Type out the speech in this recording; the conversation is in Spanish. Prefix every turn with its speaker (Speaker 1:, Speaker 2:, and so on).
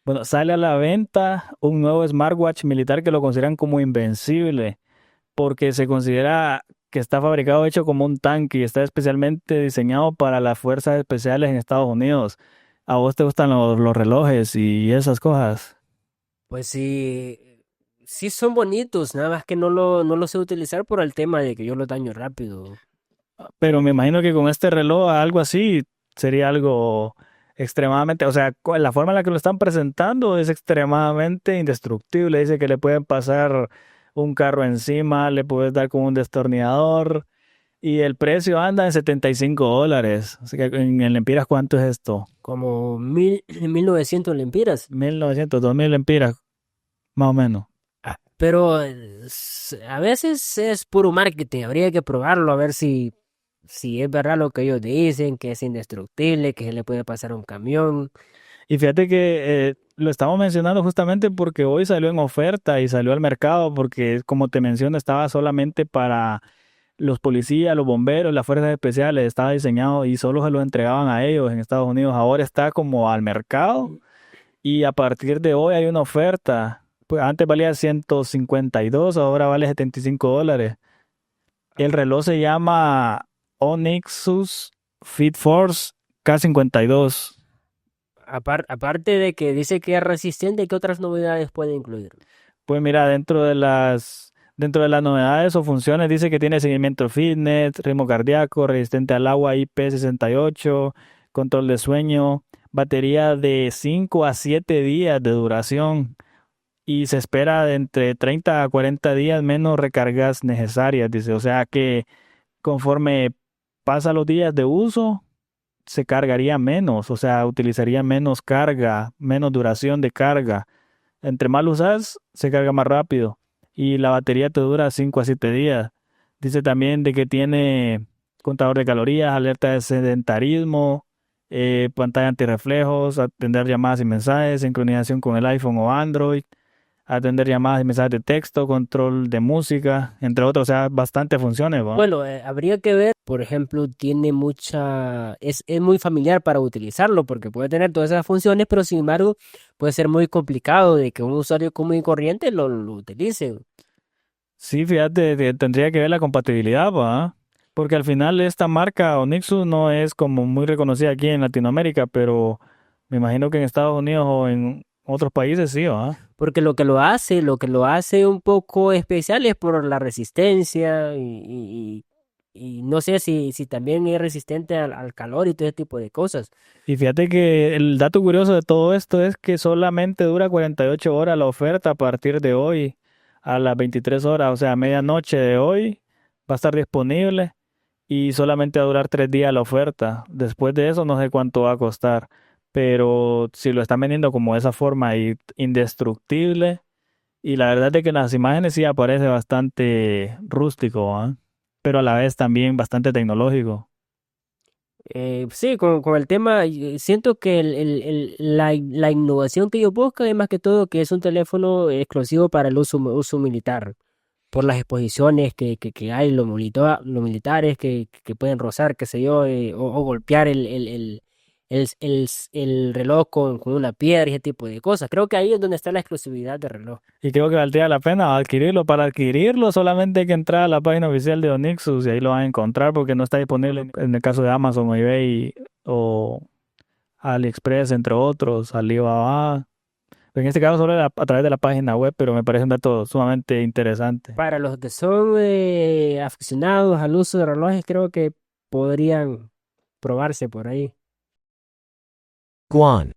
Speaker 1: Bueno, sale a la venta un nuevo smartwatch militar que lo consideran como invencible, porque se considera que está fabricado hecho como un tanque y está especialmente diseñado para las fuerzas especiales en Estados Unidos. ¿A vos te gustan los relojes y esas cosas?
Speaker 2: Pues sí, sí son bonitos, nada más que no lo sé utilizar por el tema de que yo lo daño rápido.
Speaker 1: Pero me imagino que con este reloj algo así sería algo extremadamente, o sea, la forma en la que lo están presentando es extremadamente indestructible. Dice que le pueden pasar un carro encima, le puedes dar con un destornillador y el precio anda en $75. Así que en lempiras, ¿cuánto es esto?
Speaker 2: Como 1900 lempiras.
Speaker 1: 1900, 2000 lempiras, más o menos.
Speaker 2: Pero a veces es puro marketing, habría que probarlo a ver si es verdad lo que ellos dicen, que es indestructible, que se le puede pasar a un camión.
Speaker 1: Y fíjate que lo estamos mencionando justamente porque hoy salió en oferta y salió al mercado porque, como te menciono, estaba solamente para los policías, los bomberos, las fuerzas especiales, estaba diseñado y solo se lo entregaban a ellos en Estados Unidos. Ahora está como al mercado y a partir de hoy hay una oferta. Pues antes valía 152, ahora vale $75. El reloj se llama Onyxus Fit Force K52.
Speaker 2: Aparte de que dice que es resistente, ¿qué otras novedades puede incluir?
Speaker 1: Pues mira, dentro de las novedades o funciones dice que tiene seguimiento fitness, ritmo cardíaco, resistente al agua IP68, control de sueño, batería de 5 a 7 días de duración y se espera de entre 30 a 40 días menos recargas necesarias, dice. O sea que conforme pasa los días de uso, se cargaría menos, o sea, utilizaría menos carga, menos duración de carga. Entre más lo usas, se carga más rápido y la batería te dura 5 a 7 días. Dice también de que tiene contador de calorías, alerta de sedentarismo, pantalla antirreflejos, atender llamadas y mensajes, sincronización con el iPhone o Android, atender llamadas y mensajes de texto, control de música, entre otros, o sea, bastantes funciones, ¿va?
Speaker 2: Bueno, habría que ver, por ejemplo, es muy familiar para utilizarlo porque puede tener todas esas funciones, pero sin embargo puede ser muy complicado de que un usuario común y corriente lo utilice.
Speaker 1: Sí, fíjate, tendría que ver la compatibilidad, ¿va? Porque al final esta marca Onixus no es como muy reconocida aquí en Latinoamérica, pero me imagino que en Estados Unidos o en otros países sí, ¿va?
Speaker 2: Porque lo que lo hace un poco especial es por la resistencia y no sé si también es resistente al calor y todo ese tipo de cosas.
Speaker 1: Y fíjate que el dato curioso de todo esto es que solamente dura 48 horas la oferta a partir de hoy a las 23 horas, o sea, a medianoche de hoy va a estar disponible y solamente va a durar 3 días la oferta. Después de eso no sé cuánto va a costar, pero si lo están vendiendo como de esa forma y indestructible, y la verdad es que en las imágenes sí aparece bastante rústico, ¿ah? Pero a la vez también bastante tecnológico.
Speaker 2: Sí, con el tema, siento que la innovación que ellos buscan es más que todo que es un teléfono exclusivo para el uso militar, por las exposiciones que hay, los militares que pueden rozar, qué sé yo, o golpear el reloj con una piedra y ese tipo de cosas. Creo que ahí es donde está la exclusividad del reloj.
Speaker 1: Y creo que valdría la pena adquirirlo. Para adquirirlo solamente hay que entrar a la página oficial de Onixus y ahí lo van a encontrar porque no está disponible en el caso de Amazon o eBay o AliExpress, entre otros, Alibaba. En este caso solo a través de la página web, pero me parece un dato sumamente interesante.
Speaker 2: Para los que son aficionados al uso de relojes, creo que podrían probarse por ahí.
Speaker 3: Guan.